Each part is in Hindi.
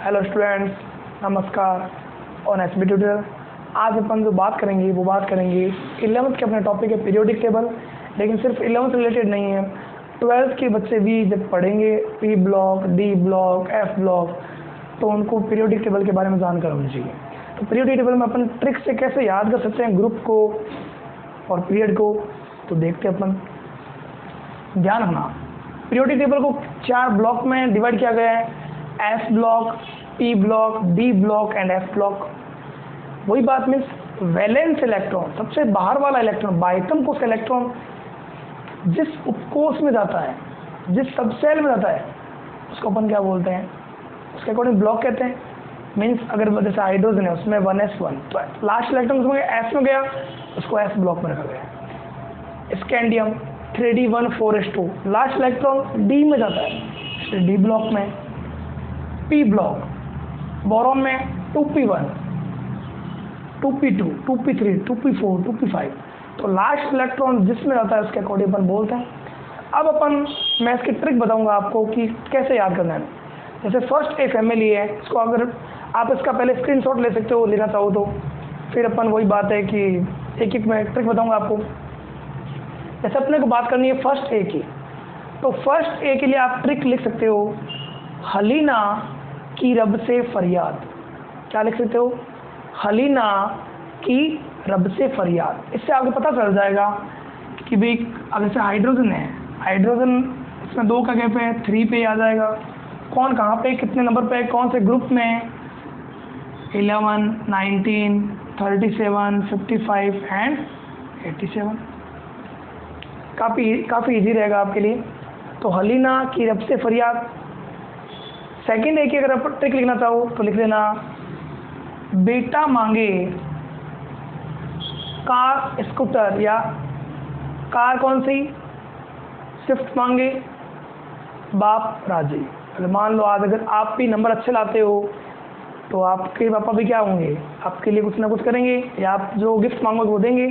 हेलो स्टूडेंट्स, नमस्कार। और एसबी ट्यूटर आज अपन जो बात करेंगे वो बात करेंगे 11th के अपने टॉपिक है पीरियोडिक टेबल। लेकिन सिर्फ 11th रिलेटेड नहीं है, 12th के बच्चे भी जब पढ़ेंगे P block, D block, F block, तो उनको पीरियोडिक टेबल के बारे में जानकर होनी चाहिए। तो पीरियोडिक टेबल में अपन ट्रिक से कैसे याद कर सकते हैं ग्रुप को और पीरियड को, तो देखते हैं अपन। ध्यान रखना, पीरियोडिक टेबल को 4 ब्लॉक में डिवाइड किया गया है, S block, P block, D block and F block. वही बात मीन्स वैलेंस इलेक्ट्रॉन, सबसे बाहर वाला इलेक्ट्रॉन, बाइटम कोष इलेक्ट्रॉन जिस उपकोष में जाता है, जिस सबसेल में जाता है, उसको अपन क्या बोलते हैं, उसके अकॉर्डिंग ब्लॉक कहते हैं। मीन्स अगर जैसे हाइड्रोजन है उसमें 1s1, तो लास्ट इलेक्ट्रॉन उसमें एस में गया, उसको एस ब्लॉक में रखा गया। Scandium 3d14s2, last electron D में जाता है, इसलिए डी ब्लॉक में। पी ब्लॉक, बोरॉन में 2p1, 2p2, 2p3, 2p4, 2p5, तो लास्ट इलेक्ट्रॉन जिसमें जाता है उसके अकॉर्डिंग अपन बोलते हैं। अब अपन मैं इसकी ट्रिक बताऊंगा आपको कि कैसे याद करना है। जैसे फर्स्ट ए फैमिली है, इसको अगर आप इसका पहले स्क्रीनशॉट ले सकते हो, लेना चाहो तो। फिर अपन वही बात है कि एक एक मैं ट्रिक बताऊंगा आपको। जैसे अपने को बात करनी है फर्स्ट ए की, तो फर्स्ट ए के लिए आप ट्रिक लिख सकते हो, हलीना की रब से फरियाद। क्या लिख सकते हो? हलीना की रब से फरियाद। इससे आपको पता चल जाएगा कि भाई अगर से हाइड्रोजन है, हाइड्रोजन इसमें 2 का गैप है, 3 पे आ जाएगा। कौन कहाँ पे, कितने नंबर पे, कौन से ग्रुप में, 11, 19, 37, 55 एंड 87। काफ़ी इजी रहेगा आपके लिए। तो हलीना की रब से फरियाद। सेकंड है कि अगर आप ट्रिक लिखना चाहो तो लिख लेना, बेटा मांगे कार स्कूटर, या कार कौन सी, स्विफ्ट मांगे, बाप राजी। अगर मान लो आज अगर आप भी नंबर अच्छे लाते हो तो आपके पापा भी क्या होंगे, आपके लिए कुछ ना कुछ करेंगे, या आप जो गिफ्ट मांगोगे वो देंगे।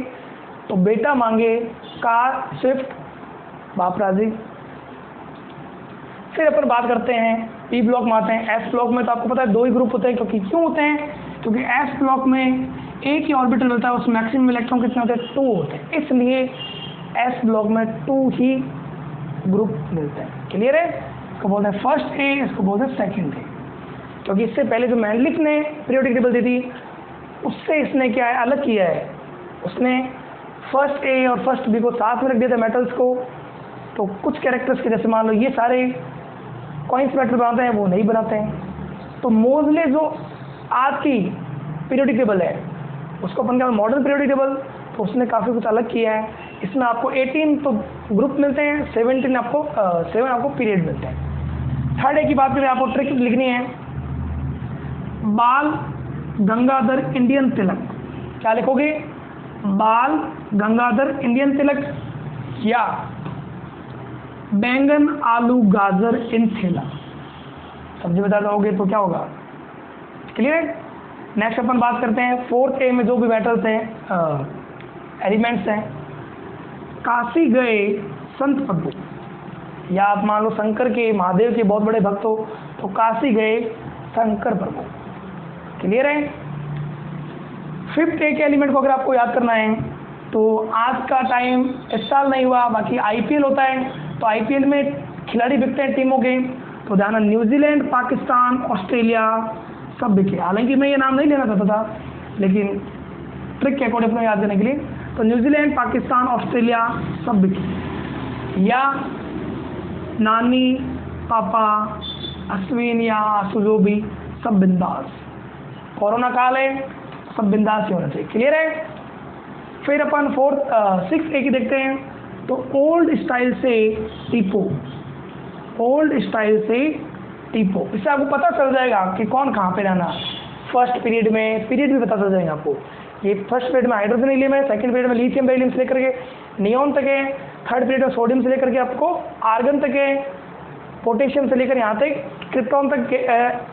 तो बेटा मांगे कार, स्विफ्ट, बाप राजी। फिर अपन बात करते हैं पी ब्लॉक में आते हैं। एस ब्लॉक में तो आपको पता है 2 ही ग्रुप होते हैं, क्योंकि क्यों होते हैं, क्योंकि एस ब्लॉक में एक ही ऑर्बिटल होता है, उस मैक्सिमम इलेक्ट्रॉन कितने होते हैं, 2 होते हैं, इसलिए एस ब्लॉक में 2 ही ग्रुप मिलते हैं। क्लियर है? इसको बोलते हैं फर्स्ट ए, इसको बोलते हैं सेकंड ए। क्योंकि इससे पहले जो मैंडलिक ने पीरियोडिक टेबल दी थी, उससे इसने क्या है, अलग किया है। उसने फर्स्ट ए और फर्स्ट बी को साथ में रख दिया था मेटल्स को। तो कुछ कैरेक्टर्स के, जैसे मान लो ये सारे कॉइंस मेटल बनाते हैं, वो नहीं बनाते हैं। तो मोजले जो आज की पीरियोडिक टेबल है उसको अपन क्या मॉडर्न पीरियोडिक टेबल, तो उसने काफ़ी कुछ अलग किया है। इसमें आपको 18 तो ग्रुप मिलते हैं, 7 आपको पीरियड मिलते हैं। थर्ड ए की बात करें, आपको ट्रिक लिखनी है, बाल गंगाधर इंडियन तिलक। क्या लिखोगे? बाल गंगाधर इंडियन तिलक, या बैंगन आलू गाजर इन थैला। सब्जी बता दोगे तो क्या होगा? क्लियर है? नेक्स्ट अपन बात करते हैं फोर्थ ए में जो भी मेटल्स हैं, एलिमेंट्स हैं। काशी गए संत प्रभु, या आप मान लो शंकर के, महादेव के बहुत बड़े भक्त हो, तो काशी गए शंकर प्रभु। क्लियर है? फिफ्थ ए के एलिमेंट को अगर आपको याद करना है तो आज का टाइम इस साल नहीं हुआ, बाकी आईपीएल होता है, तो आईपीएल में खिलाड़ी बिकते हैं टीमों के। तो ध्यान, न्यूजीलैंड, पाकिस्तान, ऑस्ट्रेलिया सब बिके। हालांकि मैं ये नाम नहीं लेना चाहता था, लेकिन ट्रिक के अकॉर्डिंग अपने याद करने के लिए, तो न्यूजीलैंड, पाकिस्तान, ऑस्ट्रेलिया सब बिके। या नानी, पापा, अश्विन या आंसू, जो भी सब बिंदास। कोरोना काल है, सब बिंदास ही होना चाहिए। क्लियर है? फिर अपन 6 ए की देखते हैं, तो ओल्ड स्टाइल से टीपो, ओल्ड स्टाइल से टीपो। इससे आपको पता चल जाएगा कि कौन कहाँ पे रहना। फर्स्ट पीरियड में पीरियड भी पता चल जाएगा आपको। ये फर्स्ट पीरियड में हाइड्रोजन हीलियम है, सेकंड पीरियड में लिथियम बेरिलियम से लेकर के नियॉन तक है, थर्ड पीरियड में सोडियम से लेकर के आपको आर्गन तक है, पोटेशियम से लेकर यहाँ तक क्रिप्टॉन तक,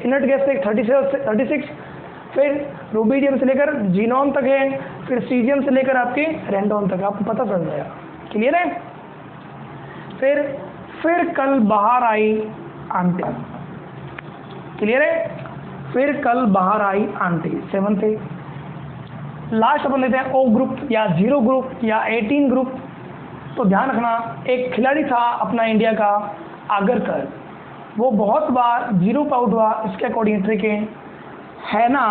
इनर्ट गैस से 36, फिर रूबीडियम से लेकर जीनॉन तक है, फिर सीजियम से लेकर आपके रेंडॉन तक, आपको पता चल जाएगा। क्लियर है? फिर कल बाहर आई आंटी। क्लियर है? फिर कल बाहर आई आंटी, 7 थे। लास्ट अपन लेते हैं ओ ग्रुप या 0 ग्रुप या 18 ग्रुप। तो ध्यान रखना, एक खिलाड़ी था अपना इंडिया का आगरकर, वो बहुत बार 0 पे आउट हुआ। इसके अकॉर्डिंग ट्रिक है ना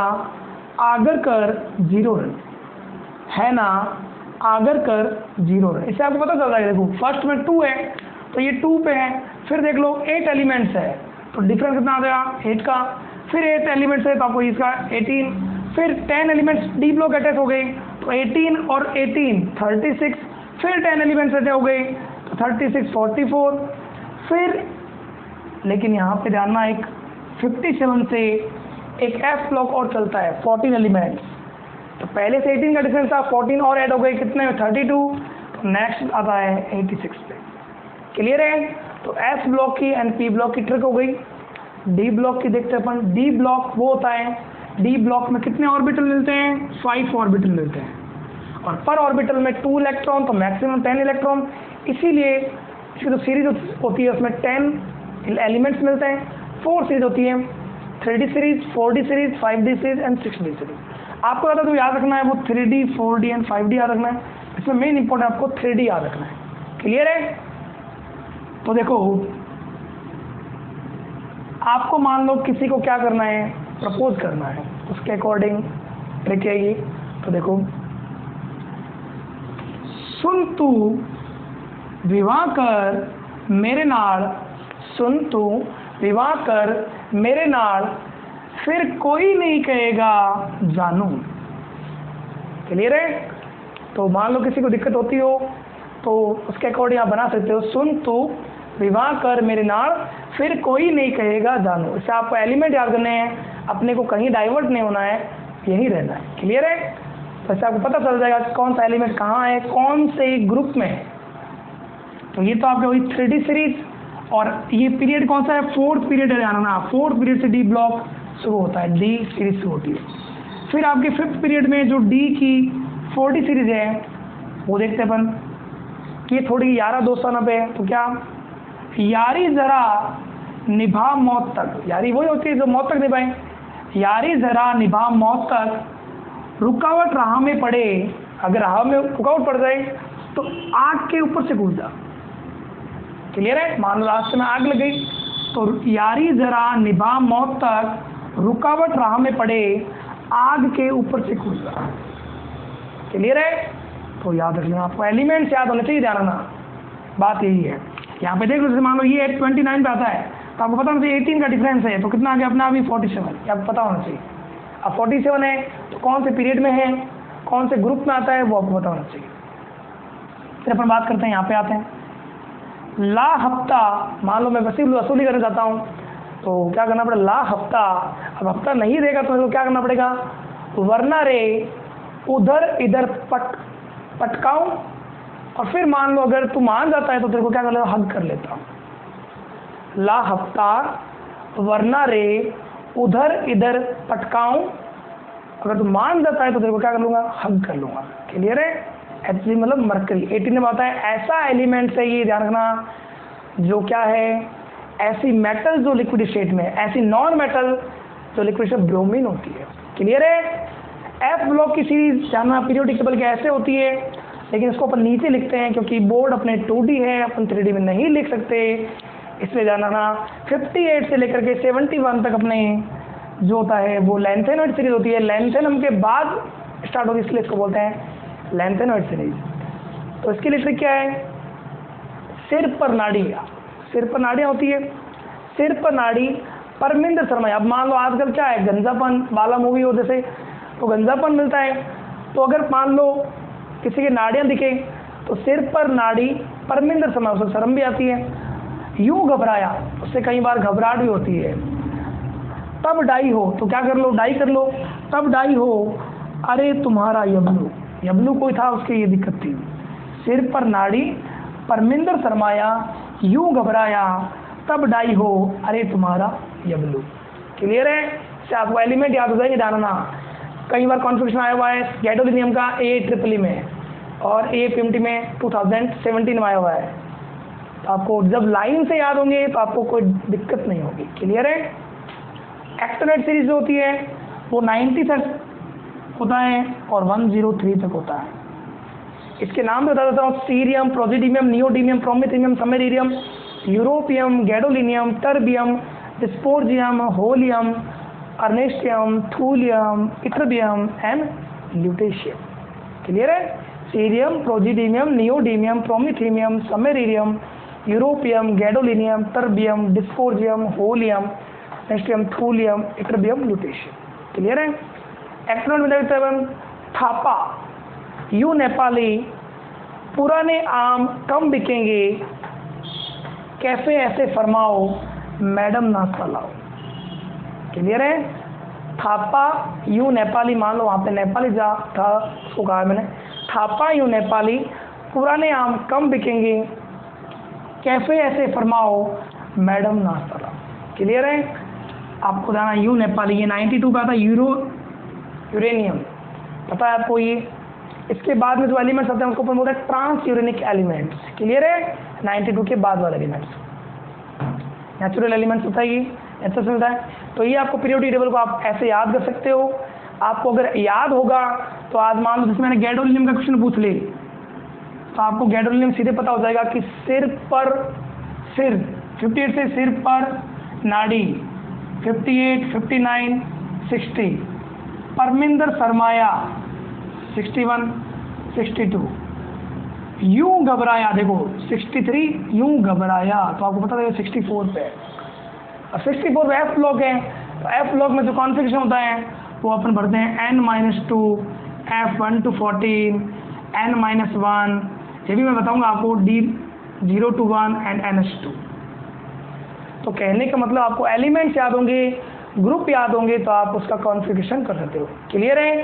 आगरकर 0 रन, है ना आगरकर 0 रन। इससे आपको पता चल रहा है, देखो फर्स्ट में 2 है तो ये 2 पे है। फिर देख लो 8 एलिमेंट्स है तो डिफरेंस कितना आ जाएगा 8 का। फिर 8 एलिमेंट्स है तो आपको इसका 18। फिर 10 एलिमेंट्स डी ब्लॉक अटैच हो गए तो 18 और 18 36। फिर 10 एलिमेंट्स अटैच हो गए तो 36 44। फिर लेकिन यहाँ पे ध्यान, एक 57 से एक एफ ब्लॉक और चलता है 14 एलिमेंट्स। तो पहले से 18 का डिफरेंस था, 14 और ऐड हो गए कितने में 32। तो नेक्स्ट आता है 86 पे। क्लियर है? तो एस ब्लॉक की एंड पी ब्लॉक की ट्रिक हो गई। डी ब्लॉक की देखते हैं अपन। डी ब्लॉक वो होता है, डी ब्लॉक में कितने ऑर्बिटल मिलते हैं 5 ऑर्बिटल मिलते हैं और पर ऑर्बिटल में 2 इलेक्ट्रॉन, तो मैक्सिमम 10 इलेक्ट्रॉन। इसीलिए इसकी जो सीरीज होती है उसमें 10 एलिमेंट्स मिलते हैं। 4 सीरीज होती है, 3D series, 4D series, 5D series and 6D series. आपको ज़्यादा जो याद रखना है वो 3D, 4D एंड 5D याद रखना है। इसमें मेन इंपॉर्टेंट आपको 3D याद रखना है। क्लियर है? तो देखो आपको मान लो किसी को क्या करना है, प्रपोज करना है, उसके अकॉर्डिंग ट्रिक है ये। तो देखो, सुन तू विवाह कर मेरे नाल, सुन तू विवाह कर मेरे नाल, फिर कोई नहीं कहेगा जानू। क्लियर है? तो मान लो किसी को दिक्कत होती हो तो उसके अकॉर्डिंग आप बना सकते हो, सुन तू विवाह कर मेरे नाल, फिर कोई नहीं कहेगा जानू। इससे आपको एलिमेंट याद करने हैं, अपने को कहीं डाइवर्ट नहीं होना है, यही रहना है। क्लियर है? तो इससे आपको पता चल जाएगा कि कौन सा एलिमेंट कहाँ है, कौन से ग्रुप में है। तो ये तो आपके वही 3D सीरीज। और ये पीरियड कौन सा है, 4th पीरियड है, जाना ना 4th पीरियड से डी ब्लॉक शुरू होता है, डी सीरीज शुरू होती है। फिर आपके 5th पीरियड में जो डी की 4D सीरीज है वो देखते हैं अपन कि ये थोड़ी यारा दोस्ताना पे है। तो क्या, यारी जरा निभा मौत तक, यारी वही होती है जो मौत तक निभाए। यारी जरा निभा मौत तक, रुकावट राह में पड़े, अगर राह में रुकावट पड़ जाए तो आग के ऊपर से कूद जा। क्लियर है? मान लो रास्ते में आग लग गई तो यारी जरा निभा मौत तक, रुकावट राह में पड़े, आग के ऊपर से कूद जा। क्लियर है? तो याद रखना, आपको एलिमेंट्स याद होने चाहिए, ध्यान रखना, बात यही है। यहाँ पे देख लो, जैसे मान लो ये 29 पे आता है तो आपको पता होना चाहिए 18 का डिफरेंस है, तो कितना आ गया अपना अभी 47, ये आपको पता होना चाहिए। अब 47 है तो कौन से पीरियड में है, कौन से ग्रुप में आता है वो आपको पता होना चाहिए। फिर अपन बात करते हैं, यहाँ पे आते हैं ला हफ्ता। मान लो मैं वसूली करना चाहता हूँ तो क्या करना पड़ेगा, ला हफ्ता। अब हफ्ता नहीं देगा तो मेरे को क्या करना पड़ेगा, वरना रे उधर इधर पटकाऊं। और फिर मान लो अगर तू मान जाता है तो तेरे को क्या कर लेता, हग कर लेता हूं। ला हफ्ता वरना रे उधर इधर पटकाऊं, अगर तू मान जाता है तो तेरे को क्या कर लूंगा, हग कर लूंगा। क्लियर है? एच मतलब मरकरी। 18 में आता है ऐसा एलिमेंट है, ये ध्यान रखना, जो क्या है, ऐसी मेटल जो लिक्विड स्टेट में, ऐसी नॉन मेटल जो लिक्विड स्टेट ब्रोमीन होती है। क्लियर है? एफ ब्लॉक की सीरीज जानना, पीरियोडिक टेबल की ऐसे होती है, लेकिन इसको अपन नीचे लिखते हैं क्योंकि बोर्ड अपने 2D है, अपन 3D में नहीं लिख सकते, इसलिए जानना 58 से लेकर के 71 तक अपने जो होता है वो लेंथेनॉइड सीरीज होती है। लेंथेनम के बाद स्टार्ट होती है, इसलिए इसको बोलते हैं लेंथेनॉइड सीरीज। तो इसके लिए ट्रिक क्या है, सिर पर नाड़ी, सिर पर नाड़ियाँ होती है, सिर पर नाड़ी, परमिंदर शर्मा। अब मान लो आजकल क्या है, गंजापन वाला मूवी हो जैसे, तो गंजापन मिलता है, तो अगर मान लो किसी की नाड़ियाँ दिखे तो सिर पर नाड़ी, परमिंदर शर्मा, उसको शर्म भी आती है। यूं घबराया, उससे कई बार घबराहट भी होती है। तब डाई हो, तो क्या कर लो, डाई कर लो। तब डाई हो, अरे तुम्हारा यबलू, यबलू कोई था उसकी ये दिक्कत थी। सिर पर नाड़ी, परमिंदर शर्माया, यूं घबराया, तब डाई हो, अरे तुम्हारा यबलू। क्लियर है? से आपको एलिमेंट याद हो जाएंगे, जानना। कई बार कॉन्फ्लिक्शन आया हुआ है गैडोलिनियम का AEEE में और APMT में 2017 में आया हुआ है। तो आपको जब लाइन से याद होंगे तो आपको कोई दिक्कत नहीं होगी। क्लियर है? एक्टिनेट सीरीज जो होती है वो 90 तक होता है और 103 तक होता है। इसके नाम भी बता देता हूँ, cerium, praseodymium, neodymium, promethium, samarium, europium, gadolinium, terbium, dysprosium, holmium, अर्नेस्टियम, thulium, ytterbium and lutetium. Clear है? Cerium, praseodymium, neodymium, promethium, samarium, europium, gadolinium, terbium, dysprosium, holmium, अर्नेस्टियम, थूलियम, इट्रबियम, ल्यूटेशियम। क्लियर है? एक्टिनेट में देखते हैं थापा, यू नेपाली, पुराने आम कम बिकेंगे, कैफे ऐसे फरमाओ, मैडम नाश्ता लाओ। क्लियर है? थापा यू नेपाली, मान लो वहाँ पे नेपाली जा था, उसको कहा मैंने, थापा यू नेपाली, पुराने आम कम बिकेंगे, कैफे ऐसे फरमाओ, मैडम नाश्ता लाओ। क्लियर है? आपको जाना यू नेपाली, ये 92 का था। यूरेनियम पता है आपको ये। इसके बाद में जो एलिमेंट्स आते हैं उसको बोलते हैं ट्रांस यूरेनिक एलिमेंट्स। क्लियर है? 92 के बाद वाले एलिमेंट्स नेचुरल एलिमेंट्स होता है, ये ऐसा मिलता है। तो ये आपको पीरियोडिक टेबल को आप ऐसे याद कर सकते हो। आपको अगर याद होगा तो आज मान लो जैसे मैंने गैडोलिनियम का क्वेश्चन पूछ ले, तो आपको गैडोलिनियम सीधे पता हो जाएगा कि सिर पर सिर 58 से सिर पर नाड़ी 58, 59, 60, परमिंदर सरमाया 61, 62, यूं घबराया देखो 63, यूं घबराया तो आपको पता है 64 पे। अब 64 पे एफ ब्लॉक है, तो एफ ब्लॉक में जो कॉन्फ़िगरेशन होता है वो अपन भरते हैं n-2, F1 to 14, n-1, ये भी मैं बताऊंगा आपको, D0 to 1 एंड NH2। तो कहने का मतलब आपको एलिमेंट्स याद होंगे, ग्रुप याद होंगे, तो आप उसका कॉन्फ़िगरेशन कर सकते हो। क्लियर है?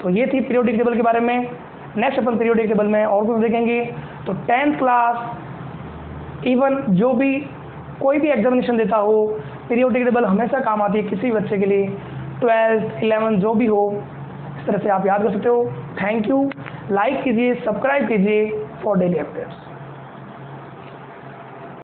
तो ये थी पीरियोडिक टेबल के बारे में। नेक्स्ट अपन पीरियोडिक टेबल में और कुछ देखेंगे। तो 10th क्लास इवन जो भी कोई भी एग्जामिनेशन देता हो, पीरियोडिक टेबल हमेशा काम आती है किसी बच्चे के लिए। 12th 11th जो भी हो, इस तरह से आप याद कर सकते हो। Thank you. लाइक कीजिए, सब्सक्राइब कीजिए फॉर डेली अपडेट्स।